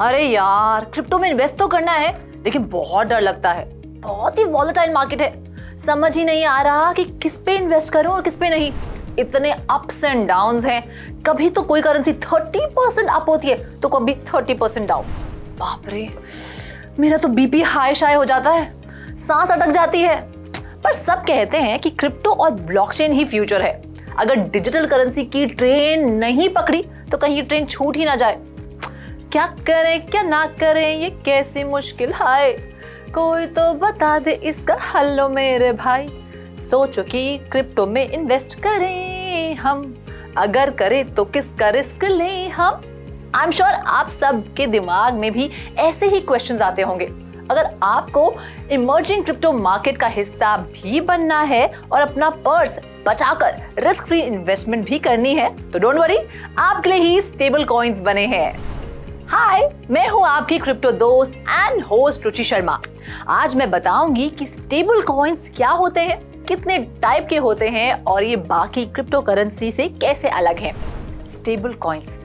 अरे यार, क्रिप्टो में इन्वेस्ट तो करना है लेकिन बहुत डर लगता है। बहुत ही वॉलेटाइल मार्केट है, समझ ही नहीं आ रहा कि किस पे इन्वेस्ट करूं और किस पे नहीं। इतने अप्स एंड डाउन्स हैं, कभी तो कोई करेंसी 30% अप होती है तो कभी 30% डाउन। बाप रे, मेरा तो बीपी हाई शाई हो जाता है, सांस अटक जाती है। पर सब कहते हैं कि क्रिप्टो और ब्लॉकचेन ही फ्यूचर है। अगर डिजिटल करेंसी की ट्रेन नहीं पकड़ी तो कहीं ये ट्रेन छूट ही ना जाए। क्या करें क्या ना करें, ये कैसी मुश्किल है, कोई तो बता दे इसका हल लो मेरे भाई। सोचो कि क्रिप्टो में इन्वेस्ट करें हम, अगर करें तो किसका रिस्क लें हम। आई एम श्योर आप सब के दिमाग में भी ऐसे ही क्वेश्चंस आते होंगे। अगर आपको इमर्जिंग क्रिप्टो मार्केट का हिस्सा भी बनना है और अपना पर्स बचाकर रिस्क फ्री इन्वेस्टमेंट भी करनी है तो डोंट वरी, आपके लिए ही स्टेबल कॉइन्स बने हैं। हाय, मैं हूं आपकी क्रिप्टो दोस्त एंड होस्ट रुचि शर्मा। आज मैं बताऊंगी कि स्टेबल कॉइन्स क्या होते हैं, कितने टाइप के होते हैं और ये बाकी क्रिप्टो करेंसी से कैसे अलग हैं। स्टेबल कॉइन्स,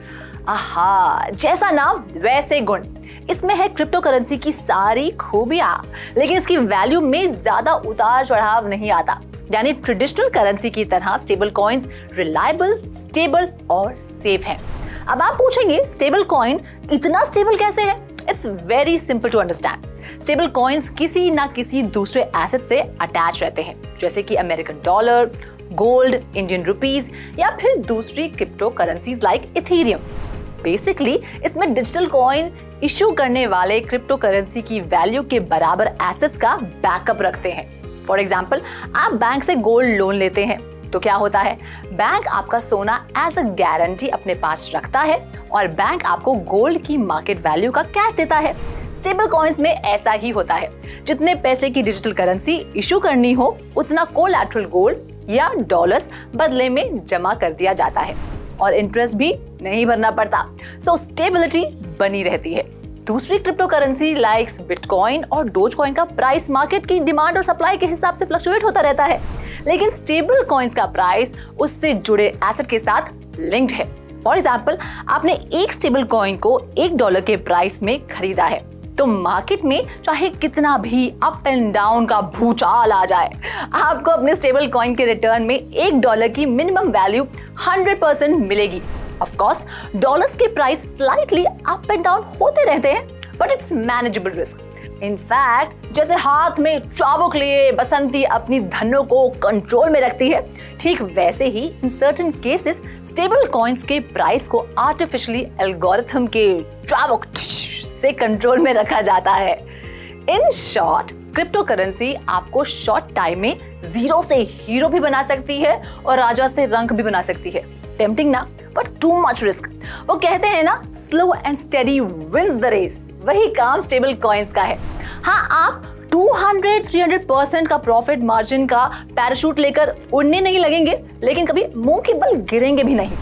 आहा, जैसा नाम वैसे गुण। इसमें है क्रिप्टो करेंसी की सारी खूबियां, लेकिन इसकी वैल्यू में ज्यादा उतार चढ़ाव नहीं आता। यानी ट्रेडिशनल करेंसी की तरह स्टेबल कॉइन्स रिलायबल, स्टेबल और सेफ हैं। अब आप पूछेंगे स्टेबल कॉइन इतना स्टेबल कैसे है? It's very simple to understand. Stable coins किसी ना किसी दूसरे एसेट से अटैच रहते हैं, जैसे कि American dollar, gold, Indian rupees या फिर दूसरी crypto currencies like Ethereum. Basically इसमें डिजिटल कॉइन इश्यू करने वाले क्रिप्टो करेंसी की वैल्यू के बराबर एसेट्स का बैकअप रखते हैं। फॉर एग्जाम्पल, आप बैंक से गोल्ड लोन लेते हैं तो क्या होता है, बैंक आपका सोना एज अ गारंटी अपने पास रखता है और बैंक आपको गोल्ड की मार्केट वैल्यू का कैश देता है। स्टेबल कॉइन्स में ऐसा ही होता है, जितने पैसे की डिजिटल करेंसी इशू करनी हो उतना कोलैटरल गोल्ड या डॉलर्स बदले में जमा कर दिया जाता है और इंटरेस्ट भी नहीं भरना पड़ता। सो स्टेबिलिटी बनी रहती है। दूसरी क्रिप्टो करेंसी लाइक्स बिटकॉइन और डोज कॉइन का प्राइस मार्केट की डिमांड और सप्लाई के हिसाब से फ्लक्चुएट होता रहता है, लेकिन स्टेबल कॉइन्स का प्राइस उससे जुड़े एसेट के साथ लिंक्ड है। फॉर एग्जाम्पल, आपने एक स्टेबल कॉइन को $1 के प्राइस में खरीदा है तो मार्केट में चाहे कितना भी अप एंड डाउन का भूचाल आ जाए, आपको अपने स्टेबल कॉइन के रिटर्न में $1 की मिनिमम वैल्यू 100% मिलेगी। ऑफ कोर्स डॉलर्स के price slightly up and down होते रहते हैं, but it's manageable risk. In fact जैसे हाथ में चाबुक लिए बसंती अपनी धनों को कंट्रोल में रखती है, ठीक वैसे ही in certain cases stable coins के प्राइस को आर्टिफिशियली एल्गोरिथम के चाबुक से कंट्रोल में रखा जाता है। इन शॉर्ट, क्रिप्टो करेंसी आपको शॉर्ट टाइम में जीरो से हीरो भी बना सकती है और राजा से रंक भी बना सकती है। टेम्पटिंग ना, बट टू मच रिस्क। वो कहते हैं ना, slow and steady wins the race. वही काम स्टेबल कॉइन्स का है। हाँ, आप 200-300% का प्रॉफिट मार्जिन का पैराशूट लेकर उड़ने नहीं लगेंगे, लेकिन कभी मुंह के बल गिरेंगे भी नहीं।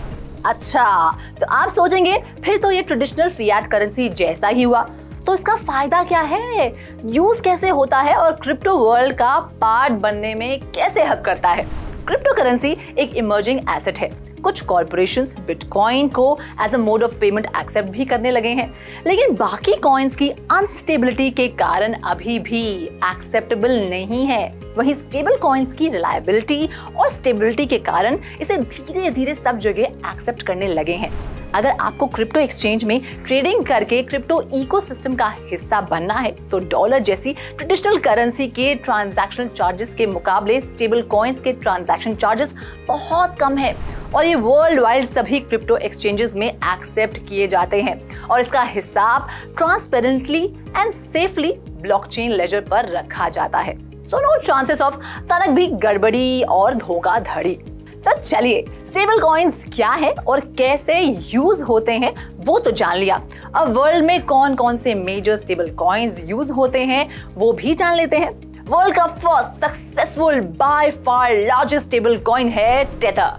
अच्छा, तो आप सोचेंगे फिर तो ये ट्रेडिशनल फिएट करेंसी जैसा ही हुआ, तो इसका फायदा क्या है, यूज कैसे होता है और क्रिप्टो वर्ल्ड का पार्ट बनने में कैसे हेल्प करता है? क्रिप्टो करेंसी एक इमर्जिंग एसेट है। कुछ कॉर्पोरेशंस बिटकॉइन को as a mode of payment accept भी करने लगे हैं, लेकिन बाकी कॉइन्स की अनस्टेबिलिटी के कारण अभी भी एक्सेप्टेबल नहीं है। वहीं स्टेबल कॉइन्स की रिलायबिलिटी और स्टेबिलिटी के कारण इसे धीरे धीरे सब जगह एक्सेप्ट करने लगे हैं। अगर आपको क्रिप्टो एक्सचेंज में ट्रेडिंग करके क्रिप्टो इकोसिस्टम का हिस्सा बनना है तो डॉलर जैसी ट्रेडिशनल करेंसी के ट्रांजैक्शनल चार्जेस के मुकाबले स्टेबल कॉइन्स के ट्रांजैक्शन चार्जेस बहुत कम है और ये वर्ल्ड वाइड सभी क्रिप्टो एक्सचेंजेस में एक्सेप्ट किए जाते हैं और इसका हिसाब transparently and safely blockchain ledger पर रखा जाता है। सो नो चांसेस ऑफ तनक भी गड़बड़ी और धोखाधड़ी। तो चलिए, स्टेबल कॉइन्स क्या है और कैसे यूज होते हैं वो तो जान लिया। अब वर्ल्ड में कौन कौन से मेजर स्टेबल कॉइन्स यूज होते हैं वो भी जान लेते हैं। वर्ल्ड का first successful by far largest stable coin है टेथर।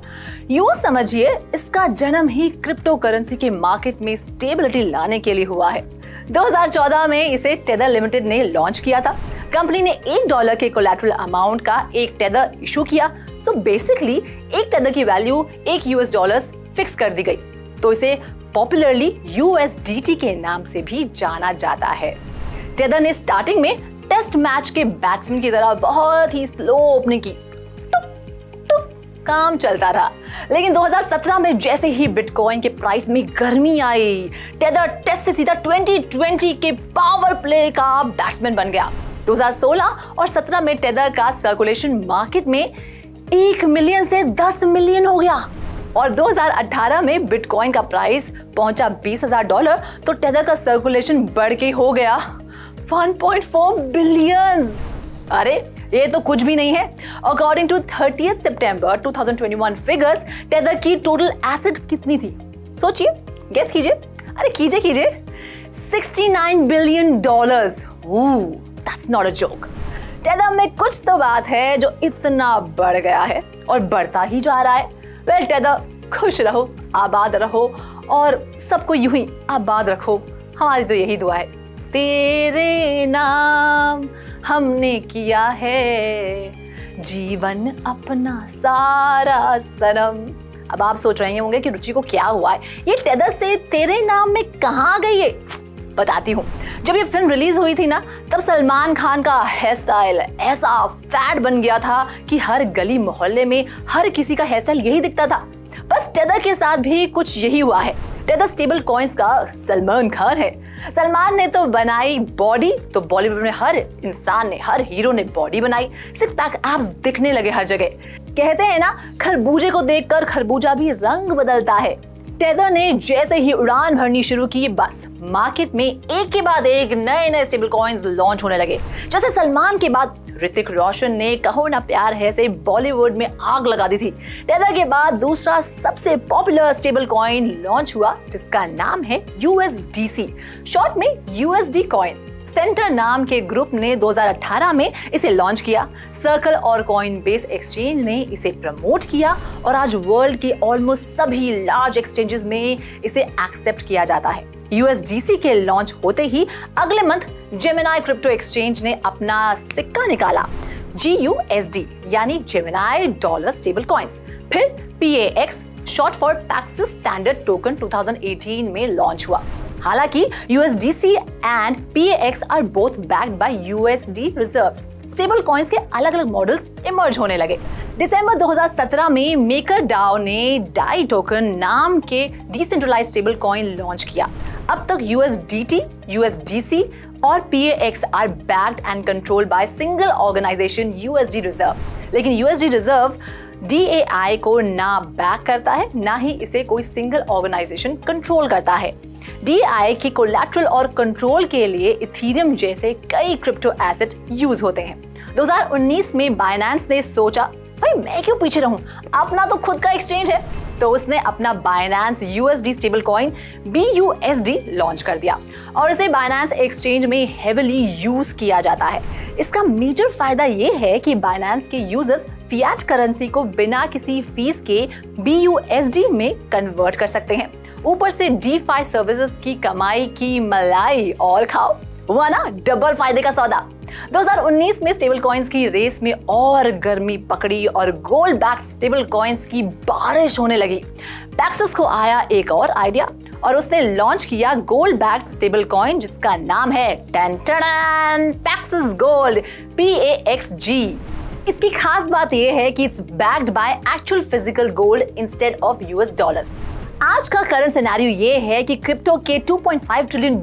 यूं समझिए, इसका जन्म ही क्रिप्टो करेंसी के मार्केट में स्टेबिलिटी लाने के लिए हुआ है। 2014 में इसे टेथर लिमिटेड ने लॉन्च किया था। कंपनी ने $1 के कोलैटरल अमाउंट का एक टेथर इशू किया। सो बेसिकली एक टेथर की वैल्यू $1 फिक्स कर दी गई। तो इसे पॉपुलरली USDT के नाम से भी जाना जाता है। टेदर ने स्टार्टिंग में टेस्ट मैच के बैट्समैन की तरह बहुत ही स्लो ओपनिंग की, काम चलता रहा। लेकिन 2017 में जैसे ही बिटकॉइन के प्राइस में गर्मी आई, टेदर टेस्ट से सीधा 2020 के पावर प्ले का बैट्समैन बन गया। 2016 और 17 में टेदर का सर्कुलेशन मार्केट में 1 मिलियन से 10 मिलियन हो गया और 2018 में बिटकॉइन का प्राइस पहुंचा $20,000 तो टेदर का सर्कुलेशन बढ़ के हो गया 1.4 बिलियन। अरे ये तो कुछ भी नहीं है। अकॉर्डिंग टू 30 सितंबर 2021 फिगर्स, टेदर की टोटल एसेट कितनी थी? सोचिए, गेस कीजिए, अरे कीजिए 69 billion dollars. That's not a joke. Tether में कुछ तो बात है जो इतना बढ़ गया है और बढ़ता ही जा रहा है। वेल टेदर, खुश रहो, आबाद रहो और सबको यूं ही आबाद रखो, हमारी तो यही दुआ है। तेरे नाम हमने किया है जीवन अपना सारा सनम। अब आप सोच रहे होंगे कि रुचि को क्या हुआ है, ये टेदर से तेरे नाम में कहाँ गई है? बताती हूँ। जब ये फिल्म रिलीज हुई थी ना, तब सलमान खान का हेयर स्टाइल ऐसा फैट बन गया था कि हर गली मोहल्ले में हर किसी का हेयर स्टाइल यही दिखता था। बस टेदर के साथ भी कुछ यही हुआ है। टेदर स्टेबल कॉइन्स का सलमान खान है। सलमान ने तो बनाई बॉडी, तो बॉलीवुड में हर इंसान ने, हर हीरो ने बॉडी बनाई, 6 पैक एब्स दिखने लगे हर जगह। कहते हैं ना, खरबूजे को देखकर खरबूजा भी रंग बदलता है। टेदर ने जैसे ही उड़ान भरनी शुरू की, बस मार्केट में एक के बाद एक नए स्टेबल कॉइन्स लॉन्च होने लगे। जैसे सलमान के बाद ऋतिक रोशन ने कहो ना प्यार है से बॉलीवुड में आग लगा दी थी। टेदर के बाद दूसरा सबसे पॉपुलर स्टेबल कॉइन लॉन्च हुआ जिसका नाम है USDC, शॉर्ट में USD कॉइन। सेंटर नाम के ग्रुप ने 2018 में इसे लॉन्च किया। सर्कल और कॉइन बेस एक्सचेंज ने इसे प्रमोट किया और आज वर्ल्ड के ऑलमोस्ट सभी लार्ज एक्सचेंजेस में इसे एक्सेप्ट किया जाता है। USDC के लॉन्च होते ही अगले मंथ जेमिनाई क्रिप्टो एक्सचेंज ने अपना सिक्का निकाला, GUSD यानी जेमिनाई डॉलर स्टेबल कॉइन्स। फिर PAX short for Paxos standard token 2018 में लॉन्च हुआ। हालांकि USDC and PAX are both backed by USD reserves. Stable coins के अलग अलग मॉडल्स इमर्ज होने लगे। दिसंबर 2017 में मेकरडाओ ने डाई टोकन नाम के डिसेंट्रलाइज्ड स्टेबल कॉइन लॉन्च किया। अब तक USDT, USDC और PAX are backed and controlled by single organisation USD reserve. लेकिन USD रिजर्व DAI को ना बैक करता है, ना ही इसे कोई सिंगल ऑर्गेनाइजेशन कंट्रोल करता है। DAI के कोलैटरल और कंट्रोल के लिए इथेरियम जैसे कई क्रिप्टो एसेट यूज होते हैं। 2019 में बाइनेंस ने सोचा, भाई मैं क्यों पीछे रहूं, अपना तो खुद का एक्सचेंज है, तो उसने अपना Binance USD stable coin BUSD launch कर दिया और इसे बाइनेंस एक्सचेंज में हेविली यूज किया जाता है। इसका मेजर फायदा ये है कि बाइनेंस के यूजर्स फिएट करेंसी को बिना किसी फीस के BUSD में कन्वर्ट कर सकते हैं। ऊपर से DeFi सर्विसेज की कमाई की मलाई और खाओ, हुआ ना डबल फायदे का सौदा। 2019 में स्टेबल कॉइन्स की रेस में और गर्मी पकड़ी और गोल्ड बैक्ड स्टेबल कॉइन्स की बारिश होने लगी। पैक्सिस को आया एक और आइडिया और उसने लॉन्च किया गोल्ड बैक्ड स्टेबल कॉइन जिसका नाम है पैक्सिस गोल्ड PAXG। इसकी खास बात यह है कि it's backed by actual physical gold instead of US dollars. आज का करंट सिनेरियो ये है कि क्रिप्टो के $2.5 ट्रिलियन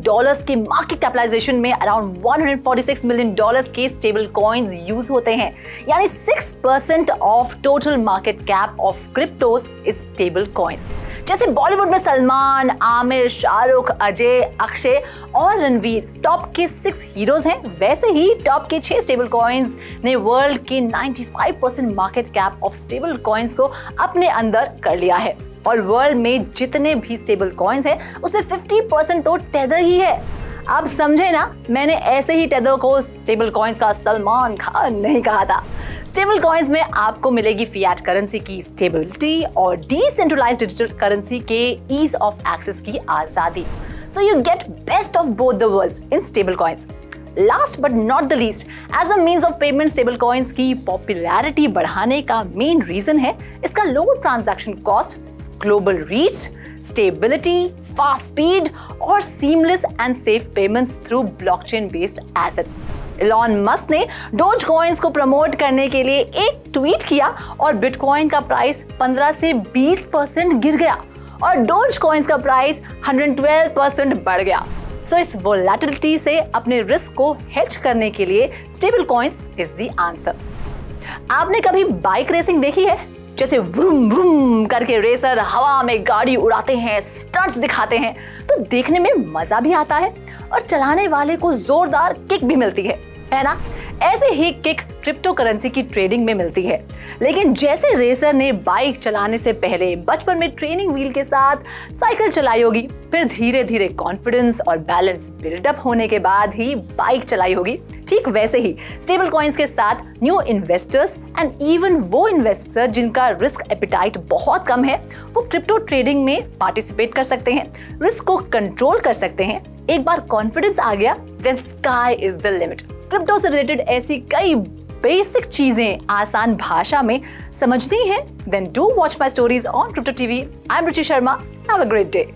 के मार्केट कैपिटलाइजेशन में अराउंड $146 मिलियन के स्टेबल कॉइन्स यूज होते हैं, यानी 6% of total market cap of क्रिप्टोस is stable coins. जैसे बॉलीवुड में सलमान, आमिर, शाहरुख, अजय, अक्षय और रणवीर टॉप के 6 हीरोज हैं, वैसे ही टॉप के 6 स्टेबल कॉइन्स ने वर्ल्ड के 95% market cap of stable coins को अपने अंदर कर लिया है और वर्ल्ड में जितने भी स्टेबल कॉइन्स हैं उसमें 50% तो टेदर ही है। अब समझे ना, मैंने ऐसे ही टेदर को स्टेबल कॉइन्स का सलमान खान नहीं कहा था। स्टेबल कॉइन्स में आपको मिलेगी फिएट करेंसी की स्टेबिलिटी और डिसेंट्रलाइज्ड डिजिटल करेंसी के ईज ऑफ एक्सेस की आजादी। So you get best of both the worlds in stable coins. Last but not the least, as a means of payment stable coins की popularity बढ़ाने का main reason है इसका low transaction cost, global reach, stability, fast speed और seamless and safe payments through blockchain based assets. Elon Musk ने dose coins को promote करने के लिए एक ट्वीट किया और बिटकॉइन का प्राइस 15 से 20% गिर गया और डोज कॉइन्स का प्राइस 112% बढ़ गया। सो इस वोलेटिलिटी से अपने रिस्क को हेज करने के लिए stable coins is the answer. आपने कभी बाइक रेसिंग देखी है? जैसे व्रुम व्रुम करके रेसर हवा में गाड़ी उड़ाते हैं, स्टंट्स दिखाते हैं, तो देखने में मजा भी आता है और चलाने वाले को जोरदार किक भी मिलती है ना? ऐसे ही किक क्रिप्टो करेंसी की ट्रेडिंग में मिलती है। लेकिन जैसे रेसर ने बाइक चलाने से पहले बचपन में ट्रेनिंग व्हील के साथ साइकिल चलाई होगी, फिर धीरे धीरे कॉन्फिडेंस और बैलेंस बिल्डअप होने के बाद ही बाइक चलाई होगी, ठीक वैसे ही स्टेबल कॉइन्स के साथ न्यू इन्वेस्टर्स एंड इवन वो इन्वेस्टर जिनका रिस्क एपिटाइट बहुत कम है, वो क्रिप्टो ट्रेडिंग में पार्टिसिपेट कर सकते हैं, रिस्क को कंट्रोल कर सकते हैं। एक बार कॉन्फिडेंस आ गया, then sky is the limit. Crypto से रिलेटेड ऐसी कई बेसिक चीजें आसान भाषा में समझनी है, then do watch my stories on crypto TV. I am Ruchi Sharma. Have a great day.